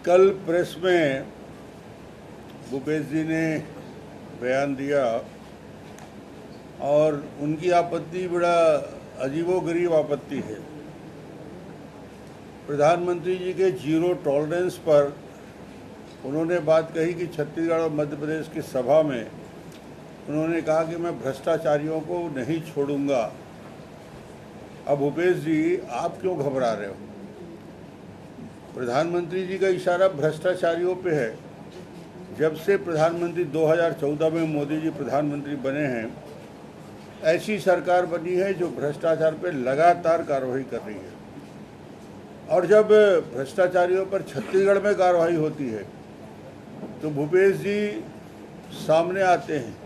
कल प्रेस में भूपेश जी ने बयान दिया और उनकी आपत्ति बड़ा अजीबोगरीब आपत्ति है। प्रधानमंत्री जी के जीरो टॉलरेंस पर उन्होंने बात कही कि छत्तीसगढ़ और मध्य प्रदेश की सभा में उन्होंने कहा कि मैं भ्रष्टाचारियों को नहीं छोड़ूंगा। अब भूपेश जी, आप क्यों घबरा रहे हो? प्रधानमंत्री जी का इशारा भ्रष्टाचारियों पे है। जब से प्रधानमंत्री 2014 में मोदी जी प्रधानमंत्री बने हैं, ऐसी सरकार बनी है जो भ्रष्टाचार पे लगातार कार्रवाई कर रही है। और जब भ्रष्टाचारियों पर छत्तीसगढ़ में कार्रवाई होती है तो भूपेश जी सामने आते हैं।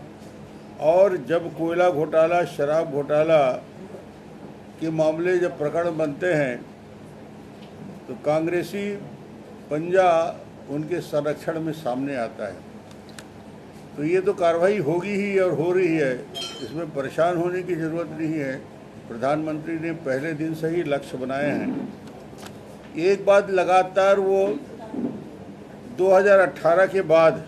और जब कोयला घोटाला, शराब घोटाला के मामले जब प्रकरण बनते हैं तो कांग्रेसी पंजा उनके संरक्षण में सामने आता है। तो ये तो कार्रवाई होगी ही और हो रही है, इसमें परेशान होने की ज़रूरत नहीं है। प्रधानमंत्री ने पहले दिन से ही लक्ष्य बनाए हैं। एक बात लगातार वो 2018 के बाद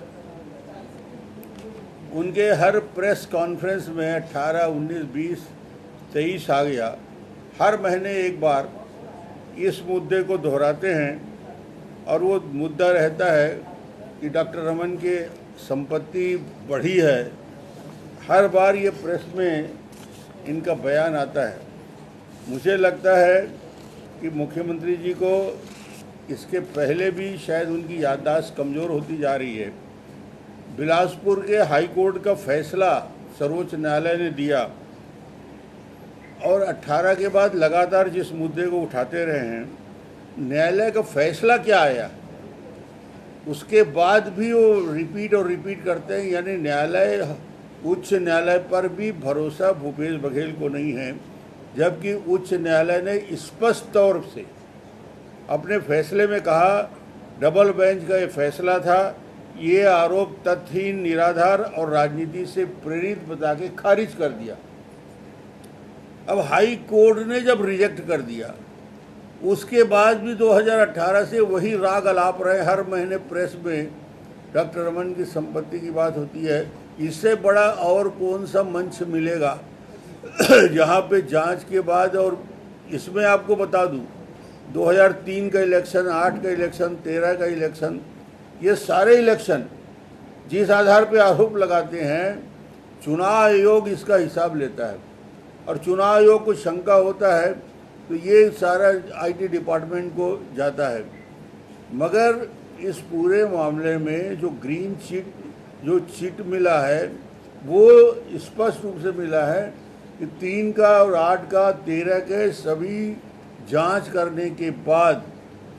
उनके हर प्रेस कॉन्फ्रेंस में 18, 19, 20, 23 आ गया, हर महीने एक बार इस मुद्दे को दोहराते हैं। और वो मुद्दा रहता है कि डॉक्टर रमन के संपत्ति बढ़ी है। हर बार ये प्रेस में इनका बयान आता है। मुझे लगता है कि मुख्यमंत्री जी को इसके पहले भी शायद उनकी याददाश्त कमज़ोर होती जा रही है। बिलासपुर के हाई कोर्ट का फैसला सर्वोच्च न्यायालय ने दिया और 18 के बाद लगातार जिस मुद्दे को उठाते रहे हैं, न्यायालय का फैसला क्या आया उसके बाद भी वो रिपीट और रिपीट करते हैं। यानी न्यायालय, उच्च न्यायालय पर भी भरोसा भूपेश बघेल को नहीं है, जबकि उच्च न्यायालय ने स्पष्ट तौर से अपने फैसले में कहा, डबल बेंच का ये फैसला था, ये आरोप तथ्यहीन, निराधार और राजनीति से प्रेरित बता के खारिज कर दिया। अब हाई कोर्ट ने जब रिजेक्ट कर दिया, उसके बाद भी 2018 से वही राग अलाप रहे। हर महीने प्रेस में डॉक्टर रमन की संपत्ति की बात होती है। इससे बड़ा और कौन सा मंच मिलेगा जहाँ पे जांच के बाद, और इसमें आपको बता दूं 2003 का इलेक्शन, 8 का इलेक्शन, 13 का इलेक्शन, ये सारे इलेक्शन जिस आधार पे आरोप लगाते हैं, चुनाव आयोग इसका हिसाब लेता है। और चुनाव आयोग को शंका होता है तो ये सारा आईटी डिपार्टमेंट को जाता है। मगर इस पूरे मामले में जो ग्रीन चिट, जो चिट मिला है, वो स्पष्ट रूप से मिला है कि 3 का और 8 का, 13 के सभी जांच करने के बाद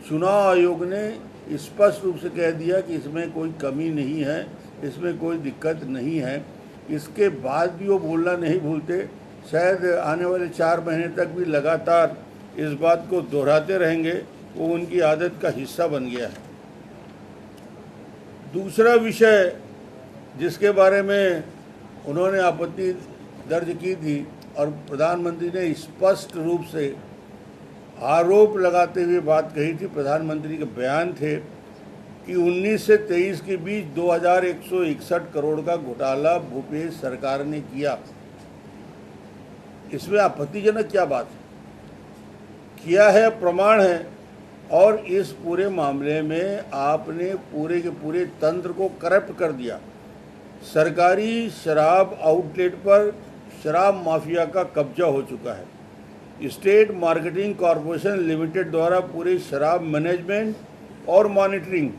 चुनाव आयोग ने स्पष्ट रूप से कह दिया कि इसमें कोई कमी नहीं है, इसमें कोई दिक्कत नहीं है। इसके बाद भी वो बोलना नहीं भूलते। शायद आने वाले 4 महीने तक भी लगातार इस बात को दोहराते रहेंगे। वो उनकी आदत का हिस्सा बन गया है। दूसरा विषय जिसके बारे में उन्होंने आपत्ति दर्ज की थी और प्रधानमंत्री ने स्पष्ट रूप से आरोप लगाते हुए बात कही थी, प्रधानमंत्री के बयान थे कि 19 से 23 के बीच 2161 करोड़ का घोटाला भूपेश सरकार ने किया। इसमें आपत्तिजनक क्या बात है? किया है, प्रमाण है। और इस पूरे मामले में आपने पूरे के पूरे तंत्र को करप्ट कर दिया। सरकारी शराब आउटलेट पर शराब माफिया का कब्जा हो चुका है। स्टेट मार्केटिंग कॉरपोरेशन लिमिटेड द्वारा पूरे शराब मैनेजमेंट और मॉनिटरिंग,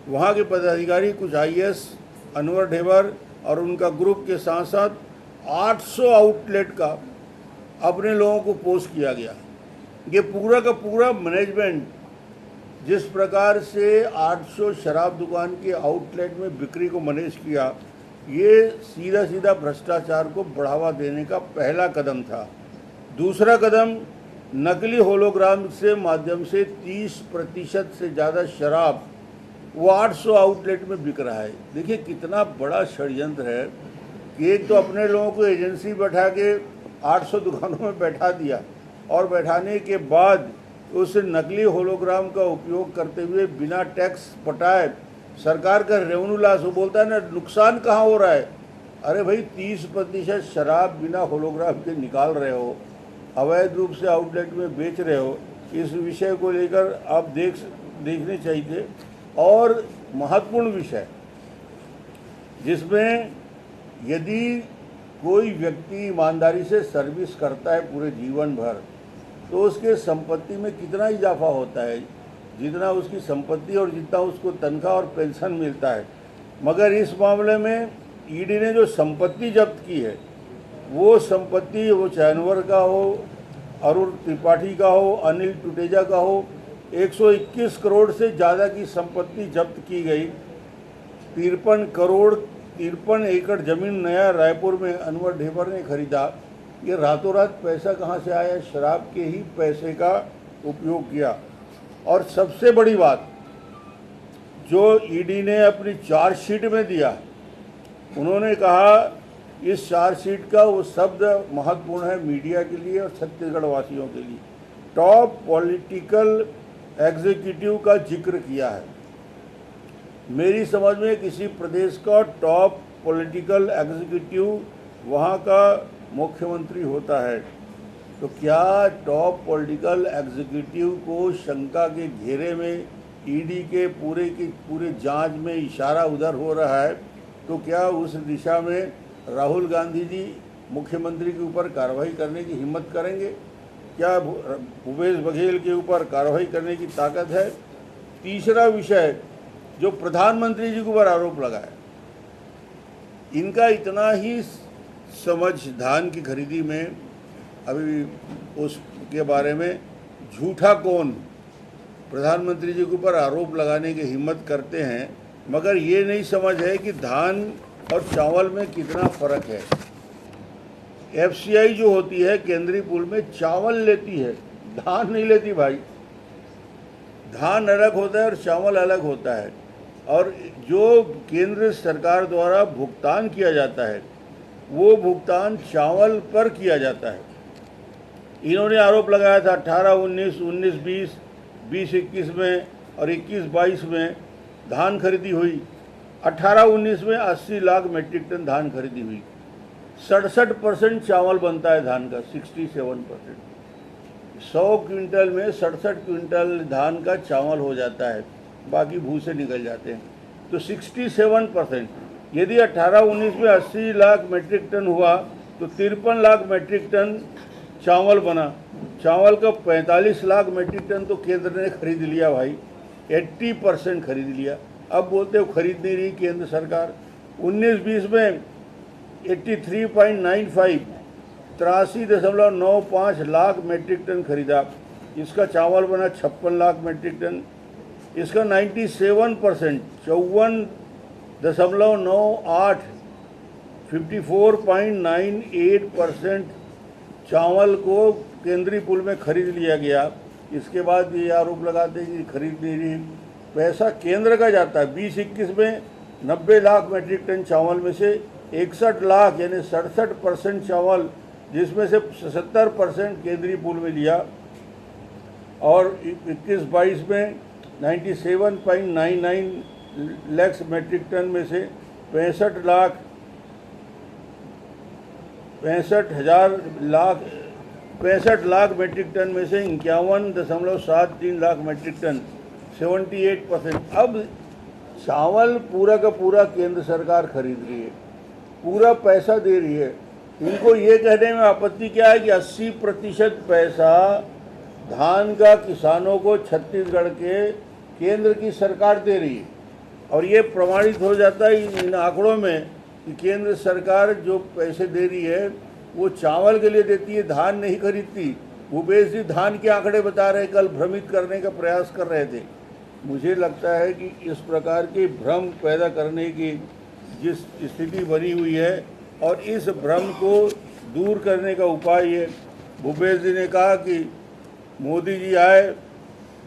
वहाँ के पदाधिकारी कुछ IAS, अनवर ढेबर और उनका ग्रुप के साथ साथ 800 आउटलेट का अपने लोगों को पोस्ट किया गया। ये पूरा का पूरा मैनेजमेंट, जिस प्रकार से 800 शराब दुकान के आउटलेट में बिक्री को मैनेज किया, ये सीधा सीधा भ्रष्टाचार को बढ़ावा देने का पहला कदम था। दूसरा कदम, नकली होलोग्राम से माध्यम से 30% से ज़्यादा शराब वो 800 आउटलेट में बिक रहा है। देखिए कितना बड़ा षड्यंत्र है कि एक तो अपने लोगों को एजेंसी बैठा के 800 दुकानों में बैठा दिया और बैठाने के बाद उस नकली होलोग्राम का उपयोग करते हुए बिना टैक्स पटाए सरकार का रेवेन्यू लॉस हो, बोलता है ना नुकसान कहाँ हो रहा है। अरे भाई 30% शराब बिना होलोग्राम के निकाल रहे हो, अवैध रूप से आउटलेट में बेच रहे हो, इस विषय को लेकर आप देखने चाहिए। और महत्वपूर्ण विषय जिसमें यदि कोई व्यक्ति ईमानदारी से सर्विस करता है पूरे जीवन भर तो उसके संपत्ति में कितना इजाफा होता है, जितना उसकी संपत्ति और जितना उसको तनख्वाह और पेंशन मिलता है। मगर इस मामले में ईडी ने जो संपत्ति जब्त की है वो संपत्ति, वो चैनवर का हो, अरुण त्रिपाठी का हो, अनिल टुटेजा का हो, 121 करोड़ से ज़्यादा की संपत्ति जब्त की गई। 53 एकड़ ज़मीन नया रायपुर में अनवर ढेबर ने खरीदा। ये रातों रात पैसा कहाँ से आया? शराब के ही पैसे का उपयोग किया। और सबसे बड़ी बात जो ईडी ने अपनी चार्जशीट में दिया, उन्होंने कहा इस चार्जशीट का वो शब्द महत्वपूर्ण है मीडिया के लिए और छत्तीसगढ़ वासियों के लिए, टॉप पॉलिटिकल एग्जीक्यूटिव का जिक्र किया है। मेरी समझ में किसी प्रदेश का टॉप पॉलिटिकल एग्जीक्यूटिव वहाँ का मुख्यमंत्री होता है, तो क्या टॉप पॉलिटिकल एग्जीक्यूटिव को शंका के घेरे में ईडी के पूरे जांच में इशारा उधर हो रहा है, तो क्या उस दिशा में राहुल गांधी जी मुख्यमंत्री के ऊपर कार्रवाई करने की हिम्मत करेंगे? क्या भूपेश बघेल के ऊपर कार्रवाई करने की ताकत है? तीसरा विषय जो प्रधानमंत्री जी के ऊपर आरोप लगाया, इनका इतना ही समझ धान की खरीदी में, अभी उसके बारे में झूठा कौन प्रधानमंत्री जी के ऊपर आरोप लगाने की हिम्मत करते हैं, मगर ये नहीं समझ है कि धान और चावल में कितना फ़र्क है। एफसीआई जो होती है केंद्रीय पूल में चावल लेती है, धान नहीं लेती भाई। धान अलग होता है और चावल अलग होता है, और जो केंद्र सरकार द्वारा भुगतान किया जाता है वो भुगतान चावल पर किया जाता है। इन्होंने आरोप लगाया था 18-19, 19-20, 20-21 में और 21-22 में धान खरीदी हुई। 18-19 में 80 लाख मेट्रिक टन धान खरीदी हुई। 67% चावल बनता है धान का, 67%। 100 क्विंटल में 67 क्विंटल धान का चावल हो जाता है, बाकी भूसे निकल जाते हैं। तो 67%, यदि 18-19 में 80 लाख मेट्रिक टन हुआ तो 53 लाख मेट्रिक टन चावल बना। चावल का 45 लाख मेट्रिक टन तो केंद्र ने खरीद लिया भाई, 80% खरीद लिया। अब बोलते हो खरीद नहीं रही केंद्र सरकार। 19-20 में 83.95, 83.95 लाख मेट्रिक टन खरीदा। इसका चावल बना 56 लाख मेट्रिक टन। इसका 97%, 54.98, 54.98% चावल को केंद्रीय पूल में खरीद लिया गया। इसके बाद ये आरोप लगाते हैं कि खरीद नहीं रही, पैसा केंद्र का जाता है। 20-21 में 90 लाख मेट्रिक टन चावल में से 61 लाख यानी 67% चावल, जिसमें से 70% केंद्रीय पूल में लिया। और 21-22 में 97.99 लाख मेट्रिक टन में से 65 लाख मेट्रिक टन में से 51.73 लाख मेट्रिक टन, 78%। अब चावल पूरा का पूरा केंद्र सरकार खरीद रही है, पूरा पैसा दे रही है। इनको ये कहने में आपत्ति क्या है कि 80% पैसा धान का किसानों को छत्तीसगढ़ के केंद्र की सरकार दे रही है। और ये प्रमाणित हो जाता है इन आंकड़ों में कि केंद्र सरकार जो पैसे दे रही है वो चावल के लिए देती है, धान नहीं खरीदती। भूपेश जी धान के आंकड़े बता रहे, कल भ्रमित करने का प्रयास कर रहे थे। मुझे लगता है कि इस प्रकार के भ्रम पैदा करने की जिस स्थिति बनी हुई है और इस भ्रम को दूर करने का उपाय ये, भूपेश जी ने कहा कि मोदी जी आए,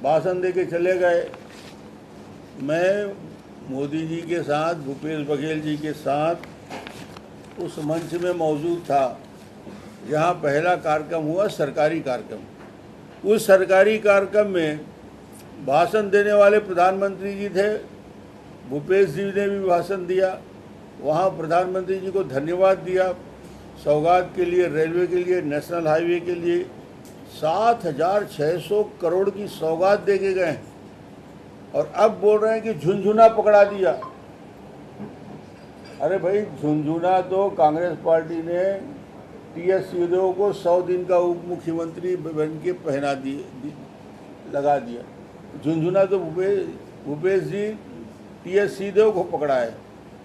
भाषण दे के चले गए। मैं मोदी जी के साथ, भूपेश बघेल जी के साथ उस मंच में मौजूद था जहाँ पहला कार्यक्रम हुआ, सरकारी कार्यक्रम। उस सरकारी कार्यक्रम में भाषण देने वाले प्रधानमंत्री जी थे, भूपेश जी ने भी भाषण दिया। वहाँ प्रधानमंत्री जी को धन्यवाद दिया सौगात के लिए, रेलवे के लिए, नेशनल हाईवे के लिए 7,600 करोड़ की सौगात दे के गए और अब बोल रहे हैं कि झुनझुना पकड़ा दिया। अरे भाई, झुनझुना तो कांग्रेस पार्टी ने टीएस सिंहदेव को 100 दिन का उप मुख्यमंत्री बन के पहना दिए, लगा दिया। झुनझुना तो भूपेश जी टीएस सिंहदेव को पकड़ा है।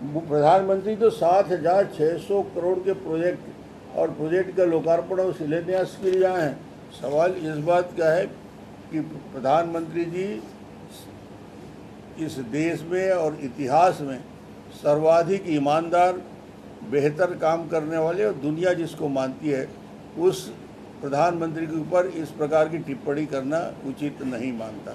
प्रधानमंत्री तो 7,600 करोड़ के प्रोजेक्ट का लोकार्पण और शिलान्यास के लिए आए हैं। सवाल इस बात का है कि प्रधानमंत्री जी इस देश में और इतिहास में सर्वाधिक ईमानदार, बेहतर काम करने वाले और दुनिया जिसको मानती है, उस प्रधानमंत्री के ऊपर इस प्रकार की टिप्पणी करना उचित नहीं मानता।